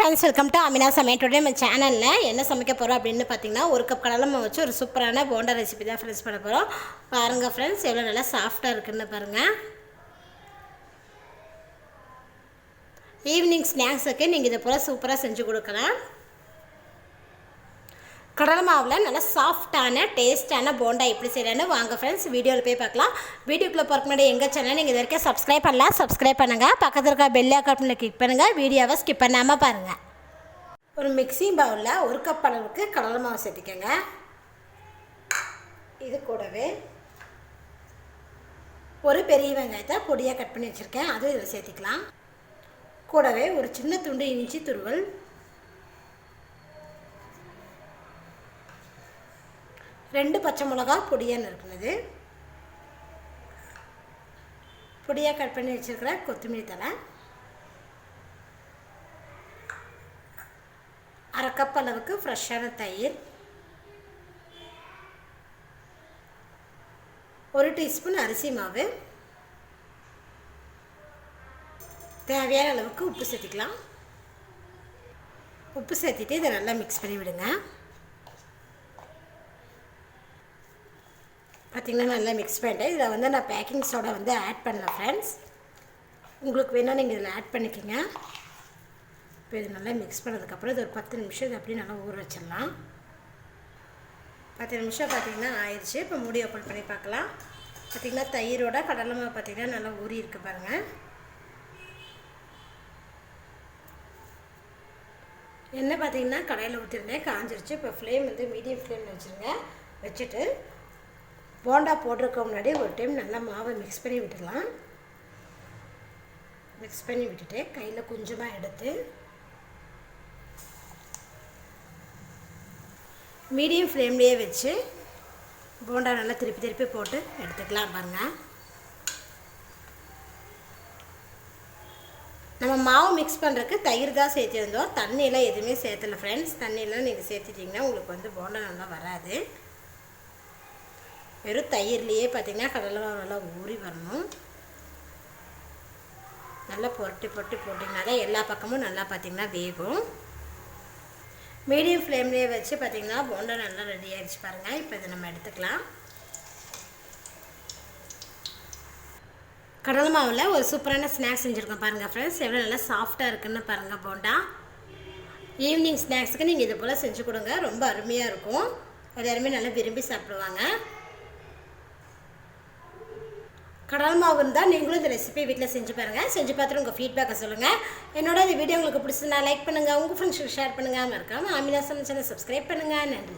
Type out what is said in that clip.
Friends, welcome to Aamina சமையல். Today நம்ம சேனலில் என்ன சமைக்க போகிறோம் அப்படின்னு பார்த்தீங்கன்னா, ஒரு கப் கடலை மாவு வச்சு ஒரு சூப்பரான போண்டா ரெசிபி தான் ஃப்ரெண்ட்ஸ் பண்ண போகிறோம். பாருங்கள் ஃப்ரெண்ட்ஸ், எவ்வளோ நல்லா சாஃப்டாக இருக்குன்னு பாருங்கள். ஈவினிங் ஸ்நாக்ஸுக்கு நீங்கள் இதை போல் சூப்பராக செஞ்சு கொடுக்கலாம். கடலை மாவில் நல்லா சாஃப்டான டேஸ்ட்டான போண்டா எப்படி செய்யலான்னு வாங்க ஃப்ரெண்ட்ஸ் வீடியோவில் போய் பார்க்கலாம். வீடியோக்குள்ளே பார்க்க முன்னாடி எங்கள் சேனல் நீங்கள் இது வரைக்கும் சப்ஸ்கிரைப் பண்ணலாம், சப்ஸ்கிரைப் பண்ணுங்கள். பக்கத்தில் இருக்க பெல் ஐகானை கிளிக் பண்ணுங்கள். வீடியோவை ஸ்கிப் பண்ணாமல் பாருங்கள். ஒரு மிக்ஸி பவுலில் ஒரு கப் அளவுக்கு கடலை மாவு சேர்த்திக்கங்க. இது கூடவே ஒரு பெரிய வெங்காயத்தை பொடியாக கட் பண்ணி வச்சுருக்கேன், அதுவும் இதில் சேர்த்திக்கலாம். கூடவே ஒரு சின்ன துண்டு இஞ்சி துருவல், 2 பச்சை மிளகா பொடியாக நறுக்குனது, பொடியாக கட் பண்ணி வச்சுருக்கிற கொத்தமல்லி தழை, 1/2 கப் அளவுக்கு ஃப்ரெஷ்ஷான தயிர், 1 டீஸ்பூன் அரிசி மாவு, தேவையான அளவுக்கு உப்பு சேர்த்திக்கலாம். உப்பு சேர்த்திட்டு இதை நல்லா மிக்ஸ் பண்ணி விடுங்க. பார்த்திங்கன்னா நல்லா மிக்ஸ் பண்ணிட்டேன். இதில் வந்து நான் பேக்கிங் சோடா வந்து ஆட் பண்ணல ஃப்ரெண்ட்ஸ், உங்களுக்கு வேணால் நீங்கள் இதில் ஆட் பண்ணிக்கோங்க. இப்போ இது நல்லா மிக்ஸ் பண்ணதுக்கப்புறம் இது ஒரு 10 நிமிஷம் இது அப்படியே நல்லா ஊற வச்சிடலாம். 10 நிமிஷம் பார்த்திங்கன்னா ஆயிடுச்சு. இப்போ மூடி ஓப்பன் பண்ணி பார்க்கலாம். பார்த்திங்கன்னா தயிரோட கடலை மாவு பார்த்திங்கன்னா நல்லா ஊறி இருக்குது பாருங்கள். எண்ணெய் பார்த்திங்கன்னா கடையில் ஊற்றிருந்தேன், காஞ்சிருச்சு. இப்போ ஃப்ளேம் வந்து மீடியம் ஃப்ளேமில் வச்சுருங்க. வச்சுட்டு போண்டா போட்டிருக்க முன்னாடி ஒரு டைம் நல்லா மாவை மிக்ஸ் பண்ணி விட்டுடலாம். மிக்ஸ் பண்ணி விட்டுட்டு கையில் கொஞ்சமாக எடுத்து மீடியம் ஃப்ளேம்லேயே வச்சு போண்டா நல்லா திருப்பி திருப்பி போட்டு எடுத்துக்கலாம். பாருங்கள், நம்ம மாவு மிக்ஸ் பண்ணுறதுக்கு தயிர் தான் சேர்த்திருந்தோம், தண்ணியெலாம் எதுவுமே சேர்த்தலை ஃப்ரெண்ட்ஸ். தண்ணியெலாம் நீங்கள் சேர்த்துட்டிங்கன்னா உங்களுக்கு வந்து போண்டா நல்லா வராது. வெறும் தயிர்லேயே பார்த்திங்கன்னா கடலை மாவு நல்லா ஊறி வரணும். நல்லா புரட்டி புரட்டி போட்டிங்கன்னா தான் எல்லா பக்கமும் நல்லா பார்த்திங்கன்னா வேகும். மீடியம் ஃப்ளேம்லேயே வச்சு பார்த்திங்கன்னா போண்டா நல்லா ரெடி ஆகிடுச்சு பாருங்கள். இப்போ இதை நம்ம எடுத்துக்கலாம். கடலை மாவில் ஒரு சூப்பரான ஸ்நாக்ஸ் செஞ்சுருக்கோம் பாருங்கள் ஃப்ரெண்ட்ஸ். எவ்வளோ நல்லா சாஃப்டாக இருக்குன்னு பாருங்கள் போண்டா. ஈவினிங் ஸ்நாக்ஸுக்கு நீங்கள் இது போல் செஞ்சு கொடுங்க, ரொம்ப அருமையாக இருக்கும். எல்லாருமே நல்லா விரும்பி சாப்பிடுவாங்க. கடல் மாவு இருந்தால் நீங்களும் இந்த ரெசிபி வீட்டில் செஞ்சு பாருங்கள். செஞ்சு பார்த்துட்டு உங்கள் ஃபீட்பேக்கை சொல்லுங்கள். என்னோட இந்த வீடியோ உங்களுக்கு பிடிச்சிருந்தா லைக் பண்ணுங்கள், உங்கள் ஃப்ரெண்ட்ஸுக்கு ஷேர் பண்ணுங்கள். மறக்காமல் ஆமினா சமையல் சேனல் சப்ஸ்கிரைப் பண்ணுங்கள். நன்றி.